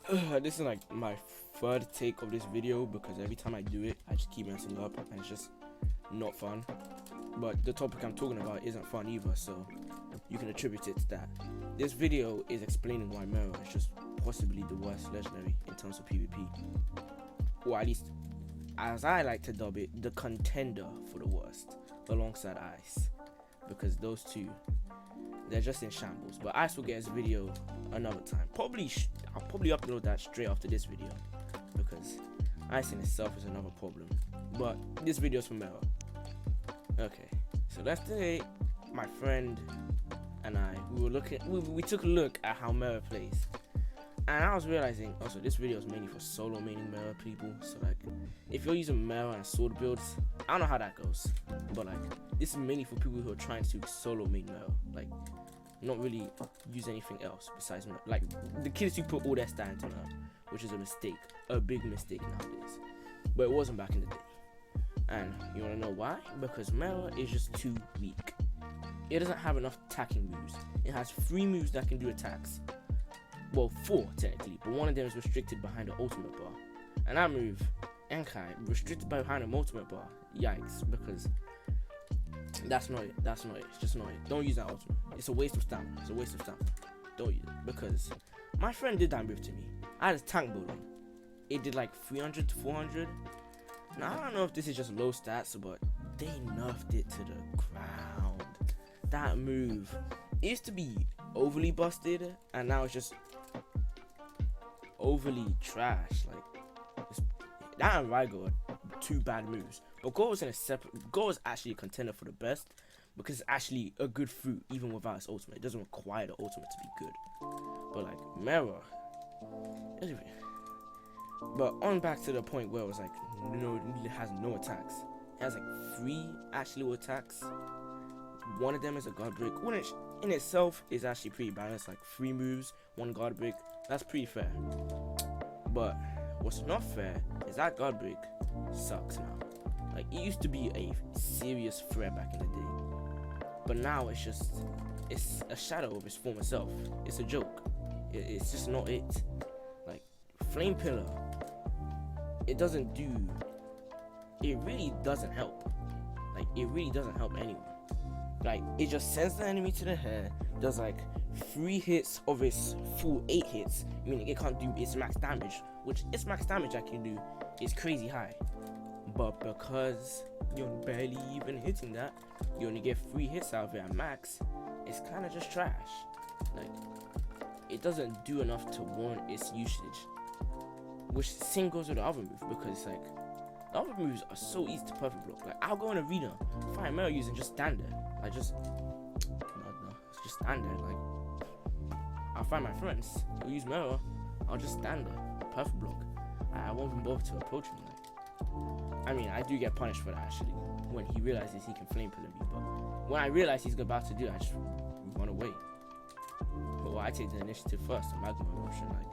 This is like my third take of this video because every time I do it, I just keep messing up and it's just not fun. But the topic I'm talking about isn't fun either, so you can attribute it to that. This video is explaining why Mera is just possibly the worst legendary in terms of PvP. Or at least, as I like to dub it, the contender for the worst, alongside Ice. Because those two, they're just in shambles. But Ice will get his video another time. I'll probably upload that straight after this video, because Ice in itself is another problem. But this video is for Mera. Okay, so yesterday, my friend and I, we took a look at how Mera plays, and I was realizing also this video is mainly for solo maining Mera people. So like, if you're using Mera and sword builds, I don't know how that goes, but like, this is mainly for people who are trying to solo main Mera, like not really use anything else besides Mera. Like the kids who put all their stats into Mera, which is a mistake, a big mistake nowadays, but it wasn't back in the day. And you want to know why? Because Mera is just too weak. It doesn't have enough attacking moves. It has 3 moves that can do attacks. Well, 4 technically, but one of them is restricted behind the ultimate bar. And that move, Enkai, restricted behind the ultimate bar. Yikes, because that's not it. That's not it. It's just not it. Don't use that ultimate. It's a waste of stamina. It's a waste of stamina. Don't use it. Because my friend did that move to me. I had a tank build on. It did like 300 to 400. Now, I don't know if this is just low stats, but they nerfed it to the ground. That move, it used to be overly busted, and now it's just overly trash. Like, that and Rygo are 2 bad moves. But Go is actually a contender for the best, because it's actually a good fruit, even without its ultimate. It doesn't require the ultimate to be good. But like, Mera, anyway. But on back to the point where it was like, it has no attacks. It has like 3 actual attacks. One of them is a guard break, which in itself is actually pretty balanced. Like 3 moves, 1 guard break. That's pretty fair. But what's not fair is that guard break sucks now. Like, it used to be a serious threat back in the day, but now it's a shadow of its former self. It's a joke. It's just not it. Like, Flame Pillar, it really doesn't help. Like, it really doesn't help anyone. Like, it just sends the enemy to the head, does like 3 hits of its full 8 hits, meaning it can't do its max damage, which its max damage I can do is crazy high. But because you're barely even hitting that, you only get 3 hits out of it at max, it's kind of just trash. Like, it doesn't do enough to warrant its usage. Which same goes with the other move, because it's like, the other moves are so easy to perfect block. Like, I'll go in arena, find Mera using just stand there. Like, just stand there. Like, I'll find my friends who use Mera, I'll just stand there, perfect block. I won't even bother to approach me. Like, I mean, I do get punished for that actually, when he realizes he can flame pillar me. But when I realize he's about to do it, I just run away. Well, I take the initiative first, the magma eruption. Like,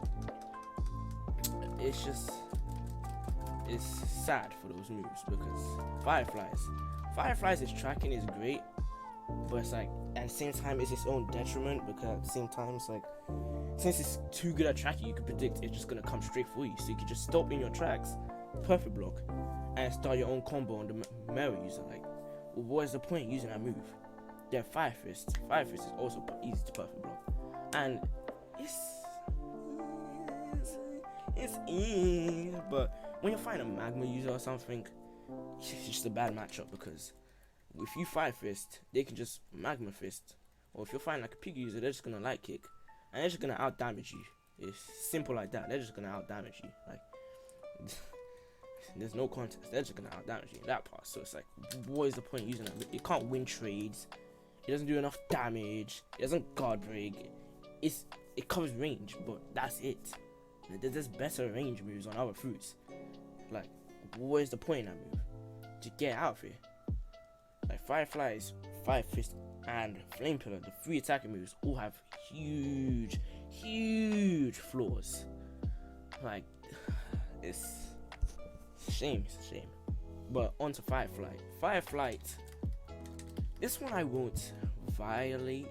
it's sad for those moves, because Fireflies is tracking is great, but it's like, at the same time it's its own detriment, because at the same time it's like, since it's too good at tracking, you can predict it's just gonna come straight for you, so you can just stop in your tracks, perfect block, and start your own combo on the Mera user. Like, well, what is the point using that move? Then Fire Fist is also easy to perfect block, and but when you find a magma user or something, it's just a bad matchup, because if you Fire Fist, they can just magma fist, or if you're fighting like a pig user, they're just gonna light kick, and they're just gonna out damage you. It's simple like that. They're just gonna out damage you. Like, there's no contest. They're just gonna out damage you in that part. So it's like, what is the point using that? It can't win trades. It doesn't do enough damage. It doesn't guard break. It covers range, but that's it. There's better range moves on other fruits. Like, what is the point in that move? To get out of here. Like, Fireflies, Fire Fist, and Flame Pillar, the 3 attacking moves, all have huge flaws. Like, it's a shame. But on to Fireflight. This one I won't violate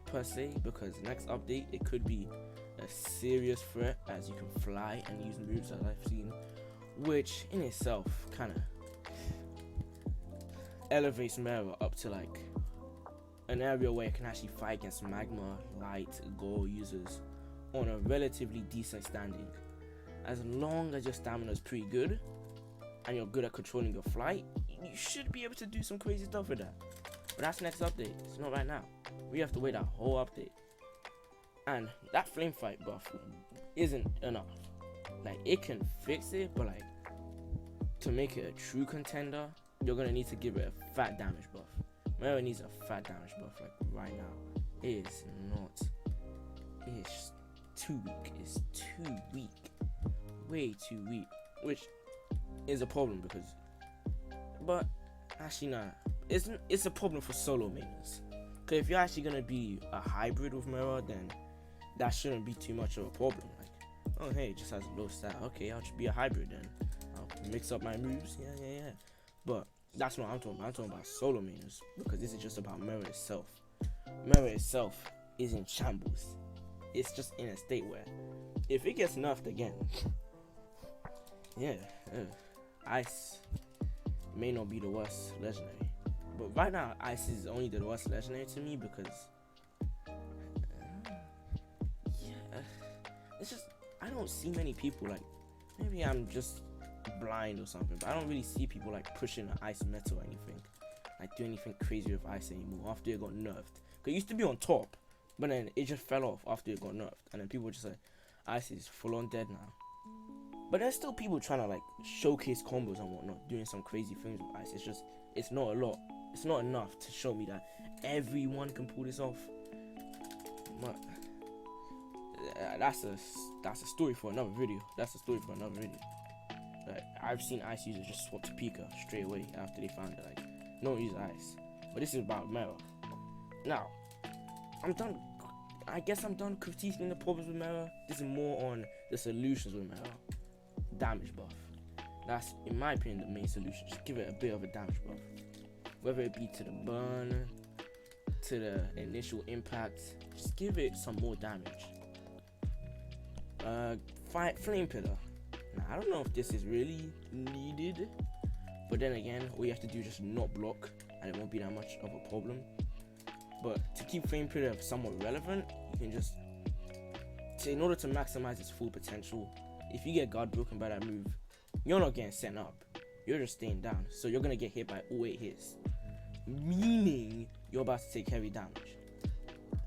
per se, because next update it could be a serious threat, as you can fly and use moves as I've seen, which in itself kind of elevates Mera up to like an area where it can actually fight against magma, light, gore users on a relatively decent standing. As long as your stamina is pretty good and you're good at controlling your flight, you should be able to do some crazy stuff with that. But that's next update. It's not right now. We have to wait that whole update. And that flame fight buff isn't enough. Like, it can fix it, but like, to make it a true contender, you're gonna need to give it a fat damage buff. Mera needs a fat damage buff, like right now. It is not. It's too weak. It's too weak. Way too weak. Which is a problem because. But actually, nah. It's a problem for solo mainers. Because if you're actually gonna be a hybrid with Mera, then that shouldn't be too much of a problem. Like, oh hey, it just has a low stat. Okay, I'll just be a hybrid then. I'll mix up my moves. Yeah. But that's what I'm talking about. I'm talking about solo mainers, because this is just about Mera itself. Mera itself is in shambles. It's just in a state where, if it gets nerfed again, Ice may not be the worst legendary. But right now, Ice is only the worst legendary to me because, it's just, I don't see many people, like, maybe I'm just blind or something, but I don't really see people like pushing the Ice meta or anything, like do anything crazy with Ice anymore after it got nerfed. Cause it used to be on top, but then it just fell off after it got nerfed, and then people were just like, Ice is full on dead now. But there's still people trying to like showcase combos and whatnot, doing some crazy things with Ice. It's just, it's not a lot. It's not enough to show me that everyone can pull this off. But that's a story for another video. Like, I've seen Ice users just swap to Pika straight away after they found it. Like, no one uses Ice. But this is about Mera. Now, I'm done. I guess I'm done critiquing the problems with Mera. This is more on the solutions with Mera. Damage buff. That's, in my opinion, the main solution. Just give it a bit of a damage buff. Whether it be to the burn, to the initial impact, just give it some more damage. Flame Pillar. Now, I don't know if this is really needed, but then again, all you have to do is just not block, and it won't be that much of a problem. But to keep Flame Pillar somewhat relevant, you can just, in order to maximize its full potential, if you get guard broken by that move, you're not getting sent up, you're just staying down, so you're gonna get hit by all 8 hits, meaning you're about to take heavy damage.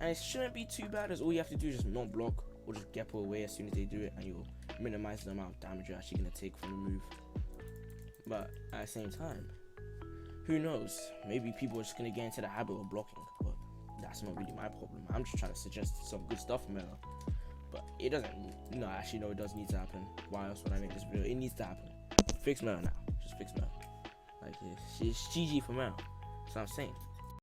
And it shouldn't be too bad, as all you have to do is just not block, or just Gepo away as soon as they do it, and you'll minimize the amount of damage you're actually going to take from the move. But at the same time, who knows, maybe people are just going to get into the habit of blocking, but that's not really my problem. I'm just trying to suggest some good stuff for Mera, but it doesn't, no, actually no, it does need to happen. Why else would I make this video? It needs to happen. Fix Mera now, just fix Mera. Like, it's GG for Mera, that's what I'm saying.